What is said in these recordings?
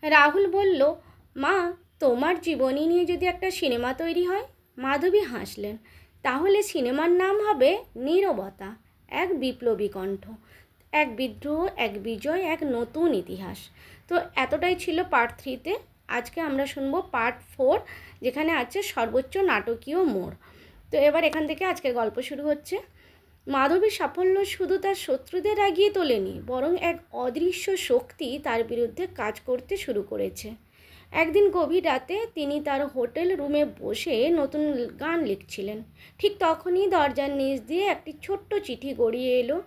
রাহুল বলল, মা, তোমার জীবনী নিয়ে যদি একটা সিনেমা তৈরি হয়। মাধবী হাসলেন। তাহলে সিনেমার নাম হবে নীরবতা, এক বিপ্লবী কণ্ঠ, এক বিদ্রোহ, এক বিজয়, এক নতুন ইতিহাস। তো এতটাই ছিল পার্ট 3-তে। আজকে আমরা শুনবো পার্ট 4, যেখানে আছে সর্বোচ্চ নাটকীয় মোড়। তো এবার এখান থেকে আজকের গল্প শুরু হচ্ছে। মাধবীর সাফল্য শুধু তার শত্রুদের রাগিয়ে তোলেনি, বরং এক অদৃশ্য শক্তি তার বিরুদ্ধে কাজ করতে শুরু করেছে। একদিন গভীর রাতে তিনি তার হোটেল রুমে বসে নতুন গান লিখছিলেন। ঠিক তখনই দরজার নিচ দিয়ে একটি ছোট্ট চিঠি গড়িয়ে এলো।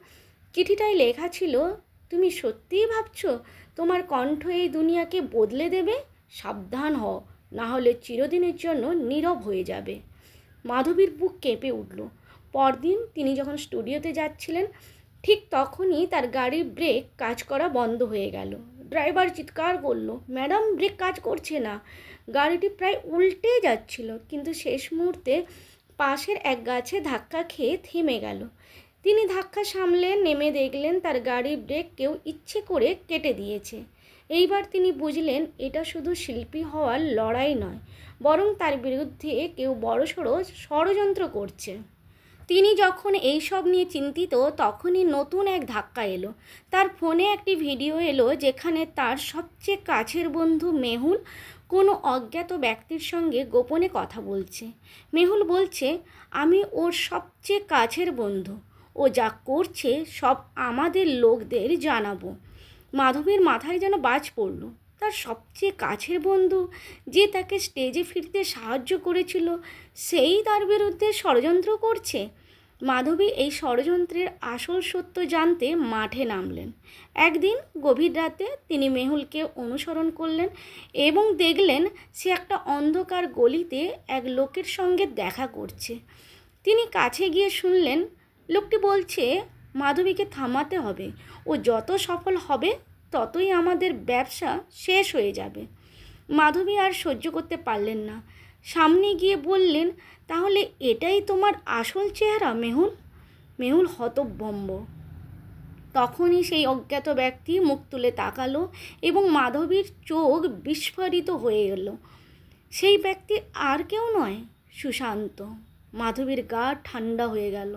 চিঠিটায় লেখা ছিল, তুমি সত্যিই ভাবছো তোমার কণ্ঠ এই দুনিয়াকে বদলে দেবে? সাবধান হও, না হলে চিরদিনের জন্য নীরব হয়ে যাবে। মাধবীর বুক কেঁপে উঠল। পরদিন তিনি যখন স্টুডিওতে যাচ্ছিলেন, ঠিক তখনই তার গাড়ির ব্রেক কাজ করা বন্ধ হয়ে গেল। ড্রাইভার চিৎকার করলো, ম্যাডাম, ব্রেক কাজ করছে না। গাড়িটি প্রায় উল্টে যাচ্ছিল, কিন্তু শেষ মুহূর্তে পাশের এক গাছে ধাক্কা খেয়ে থেমে গেল। তিনি ধাক্কা সামলে নেমে দেখলেন তার গাড়ির ব্রেক কেউ ইচ্ছে করে কেটে দিয়েছে। এইবার তিনি বুঝলেন এটা শুধু শিল্পী হওয়ার লড়াই নয়, বরং তার বিরুদ্ধে কেউ বড়সড় ষড়যন্ত্র করছে। তিনি যখন এইসব নিয়ে চিন্তিত, তখনই নতুন এক ধাক্কা এলো। তার ফোনে একটি ভিডিও এলো, যেখানে তার সবচেয়ে কাছের বন্ধু মেহুল কোনো অজ্ঞাত ব্যক্তির সঙ্গে গোপনে কথা বলছে। মেহুল বলছে, আমি ওর সবচেয়ে কাছের বন্ধু, ও যা করছে সব আমাদের লোকদের জানাবো। মাধবীর মাথায় যেন বাজ পড়ল। তার সবচেয়ে কাছের বন্ধু, যে তাকে স্টেজে ফিরতে সাহায্য করেছিল, সেই তার বিরুদ্ধে ষড়যন্ত্র করছে। মাধবী এই ষড়যন্ত্রের আসল সত্য জানতে মাঠে নামলেন। একদিন গভীর রাতে তিনি মেহুলকে অনুসরণ করলেন এবং দেখলেন সে একটা অন্ধকার গলিতে এক লোকের সঙ্গে দেখা করছে। তিনি কাছে গিয়ে শুনলেন, লোকটি বলছে, মাধবীকে থামাতে হবে, ও যত সফল হবে ততই আমাদের ব্যবসা শেষ হয়ে যাবে। মাধবী আর সহ্য করতে পারলেন না। সামনে গিয়ে বললেন, তাহলে এটাই তোমার আসল চেহারা মেহুল? মেহুল হতভম্ব। তখনই সেই অজ্ঞাত ব্যক্তি মুখ তুলে তাকালো এবং মাধবীর চোখ বিস্ফারিত হয়ে এলো। সেই ব্যক্তি আর কেউ নয়, সুশান্ত। মাধবীর গা ঠান্ডা হয়ে গেল।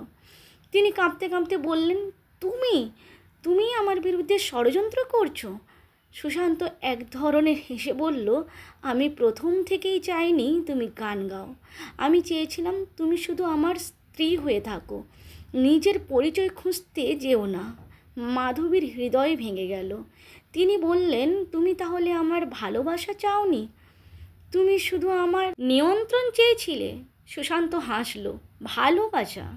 তিনি কাঁপতে কাঁপতে বললেন, তুমি তুমি আমার বিরুদ্ধে ষড়যন্ত্র করছো? সুশান্ত এক ধরনের হেসে বলল, আমি প্রথম থেকেই চাইনি তুমি গান গাও। আমি চেয়েছিলাম তুমি শুধু আমার স্ত্রী হয়ে থাকো, নিজের পরিচয় খুঁজতে যেও না। মাধবীর হৃদয় ভেঙে গেল। তিনি বললেন, তুমি তাহলে আমার ভালোবাসা চাওনি? তুমি শুধু আমার নিয়ন্ত্রণ চেয়েছিলে? সুশান্ত হাসল। ভালোবাসা?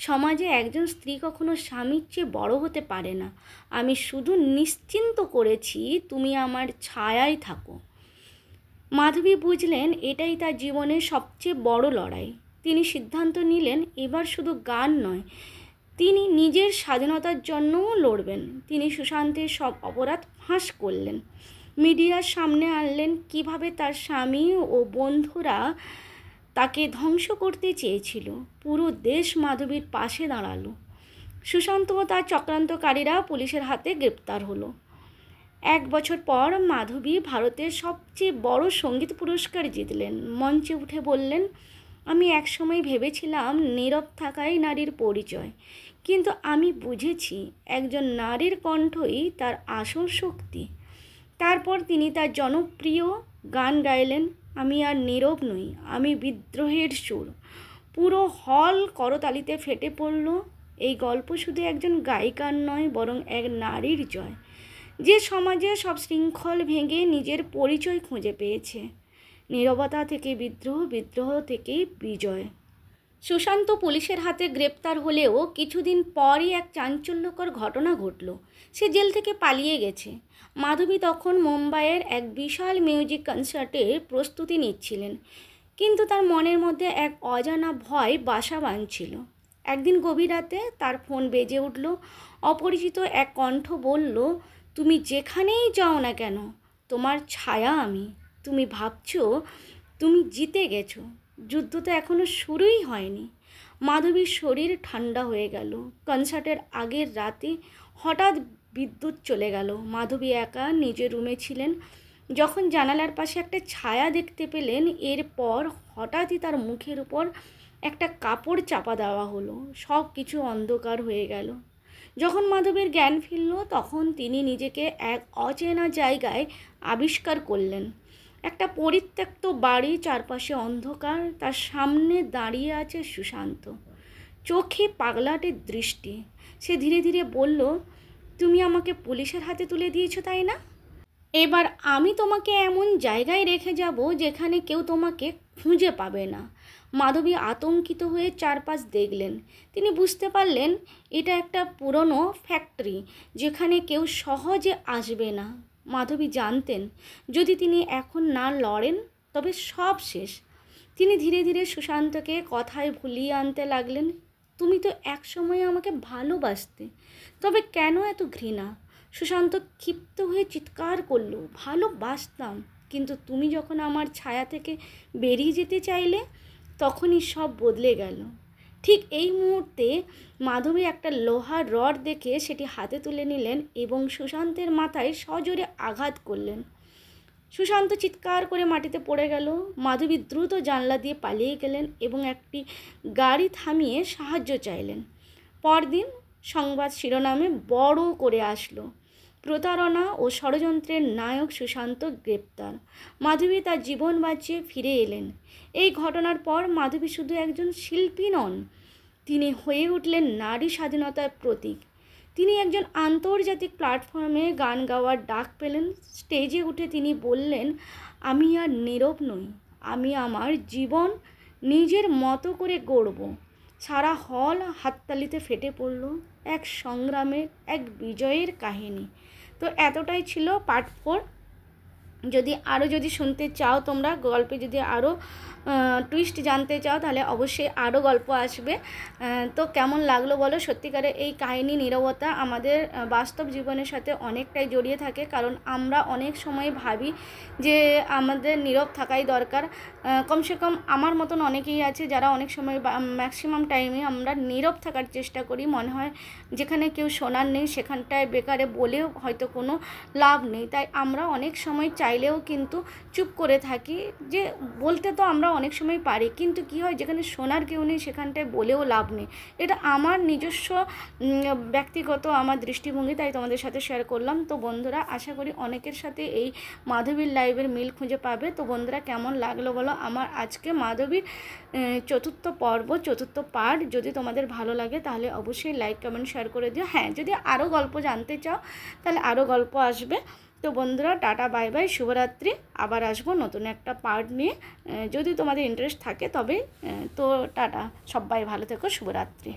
সমাজে একজন স্ত্রী কখনো স্বামীর চেয়ে বড় হতে পারে না। আমি শুধু নিশ্চিন্ত করেছি তুমি আমার ছায়ায় থাকো। মাধবী বুঝলেন এটাই তার জীবনের সবচেয়ে বড় লড়াই। তিনি সিদ্ধান্ত নিলেন, এবার শুধু গান নয়, তিনি নিজের স্বাধীনতার জন্যও লড়বেন। তিনি সুশান্তের সব অপরাধ ফাঁস করলেন, মিডিয়ার সামনে আনলেন কিভাবে তার স্বামী ও বন্ধুরা তাকে ধ্বংস করতে চেয়েছিল। পুরো দেশ মাধবীর পাশে দাঁড়ালো। সুশান্ত ও তার চক্রান্তকারীরা পুলিশের হাতে গ্রেপ্তার হলো। 1 বছর পর মাধবী ভারতের সবচেয়ে বড় সঙ্গীত পুরস্কার জিতলেন। মঞ্চে উঠে বললেন, আমি একসময় ভেবেছিলাম নীরব থাকাই নারীর পরিচয়, কিন্তু আমি বুঝেছি একজন নারীর কণ্ঠই তার আসল শক্তি। তারপর তিনি তার জনপ্রিয় গান গাইলেন, আমি আর নীরব নই, আমি বিদ্রোহের সুর। পুরো হল করতালিতে ফেটে পড়ল। এই গল্প শুধু একজন গায়িকার নয়, বরং এক নারীর জয়, যে সমাজে সব শৃঙ্খল ভেঙে নিজের পরিচয় খুঁজে পেয়েছে। নীরবতা থেকে বিদ্রোহ, বিদ্রোহ থেকে বিজয়। সুশান্ত পুলিশের হাতে গ্রেপ্তার হলেও কিছুদিন পরই এক চাঞ্চল্যকর ঘটনা ঘটল। সে জেল থেকে পালিয়ে গেছে। মাধবী তখন মুম্বাইয়ের এক বিশাল মিউজিক কনসার্টের প্রস্তুতি নিচ্ছিলেন, কিন্তু তার মনের মধ্যে এক অজানা ভয় বাসা বাঁধছিল। একদিন গভীর রাতে তার ফোন বেজে উঠল। অপরিচিত এক কণ্ঠ বলল, তুমি যেখানেই যাও না কেন, তোমার ছায়া আমি। তুমি ভাবছো তুমি জিতে গেছো, যুদ্ধ তো এখনও শুরুই হয়নি। মাধবীর শরীর ঠান্ডা হয়ে গেল। কনসার্টের আগের রাতে হঠাৎ বিদ্যুৎ চলে গেল। মাধবী একা নিজের রুমে ছিলেন। যখন জানালার পাশে একটা ছায়া দেখতে পেলেন, এরপর হঠাৎই তার মুখের উপর একটা কাপড় চাপা দেওয়া হলো। সব কিছু অন্ধকার হয়ে গেল। যখন মাধবীর জ্ঞান ফিরল, তখন তিনি নিজেকে এক অচেনা জায়গায় আবিষ্কার করলেন। একটা পরিত্যক্ত বাড়ি, চারপাশে অন্ধকার, তার সামনে দাঁড়িয়ে আছে সুশান্ত, চোখে পাগলাটে দৃষ্টি। সে ধীরে ধীরে বলল, তুমি আমাকে পুলিশের হাতে তুলে দিয়েছো, তাই না? এবার আমি তোমাকে এমন জায়গায় রেখে যাব যেখানে কেউ তোমাকে খুঁজে পাবে না। মাধবী আতঙ্কিত হয়ে চারপাশ দেখলেন। তিনি বুঝতে পারলেন এটা একটা পুরনো ফ্যাক্টরি, যেখানে কেউ সহজে আসবে না। মাধবী জানতেন যদি তিনি এখন না লড়েন তবে সব শেষ। তিনি ধীরে ধীরে সুশান্তকে কথায় ভুলিয়ে আনতে লাগলেন। তুমি তো একসময় আমাকে ভালোবাসতে, তবে কেন এত ঘৃণা? সুশান্ত ক্ষিপ্ত হয়ে চিৎকার করল, ভালোবাসতাম, কিন্তু তুমি যখন আমার ছায়া থেকে বেরিয়ে যেতে চাইলে তখনই সব বদলে গেল। ঠিক এই মুহূর্তে মাধবী একটা লোহার রড দেখে সেটি হাতে তুলে নিলেন এবং সুশান্তের মাথায় সজোরে আঘাত করলেন। সুশান্ত চিৎকার করে মাটিতে পড়ে গেল। মাধবী দ্রুত জানলা দিয়ে পালিয়ে গেলেন এবং একটি গাড়ি থামিয়ে সাহায্য চাইলেন। পরদিন সংবাদ শিরোনামে বড় করে আসলো, প্রতারণা ও ষড়যন্ত্রের নায়ক সুশান্ত গ্রেপ্তার। মাধবী তার জীবন বাঁচিয়ে ফিরে এলেন। এই ঘটনার পর মাধবী শুধু একজন শিল্পী নন, তিনি হয়ে উঠলেন নারী স্বাধীনতার প্রতীক। তিনি একজন আন্তর্জাতিক প্ল্যাটফর্মে গান গাওয়ার ডাক পেলেন। স্টেজে উঠে তিনি বললেন, আমি আর নীরব নই, আমি আমার জীবন নিজের মতো করে গড়ব। সারা হল হাততালিতে ফেটে পড়ল। এক সংগ্রামের, এক বিজয়ের কাহিনী। তো এতটাই ছিল পার্ট 4। যদি শুনতে চাও তোমরা, গল্পে যদি আরও টুইস্ট জানতে চাও, তাহলে অবশ্যই আরও গল্প আসবে। তো কেমন লাগলো বলো? সত্যিকারে এই কাহিনী নীরবতা আমাদের বাস্তব জীবনের সাথে অনেকটাই জড়িয়ে থাকে, কারণ আমরা অনেক সময় ভাবি যে আমাদের নীরব থাকাই দরকার। কমসে কম আমার মতন অনেকেই আছে যারা অনেক সময় ম্যাক্সিমাম টাইমে আমরা নীরব থাকার চেষ্টা করি। মনে হয় যেখানে কেউ শোনার নেই সেখানটায় বেকারে বলেও হয়তো কোনো লাভ নেই, তাই আমরা অনেক সময় চাইলেও কিন্তু চুপ করে থাকি। যে বলতে তো আমরা অনেক সময় পারি, কিন্তু কি হয় যেখানে শোনার কেউ নেই সেখানটায় বলেও লাভ নেই। এটা আমার নিজস্ব ব্যক্তিগত আমার দৃষ্টিভঙ্গি, তাই তোমাদের সাথে শেয়ার করলাম। তো বন্ধুরা, আশা করি অনেকের সাথে এই মাধবীর লাইভের মিল খুঁজে পাবে। তো বন্ধুরা, কেমন লাগলো বলো আমার আজকে মাধবীর 4th পর্ব, 4th পার্ট? যদি তোমাদের ভালো লাগে তাহলে অবশ্যই লাইক, কমেন্ট, শেয়ার করে দিও। হ্যাঁ, যদি আরও গল্প জানতে চাও তাহলে আরও গল্প আসবে। তো বন্ধুরা, টাটা, বাই বাই, শুভরাত্রি। আবার আসবো নতুন একটা পার্ট নিয়ে, যদি তোমাদের ইন্টারেস্ট থাকে তবে। তো টাটা, সবাই ভালো থেকো, শুভরাত্রি।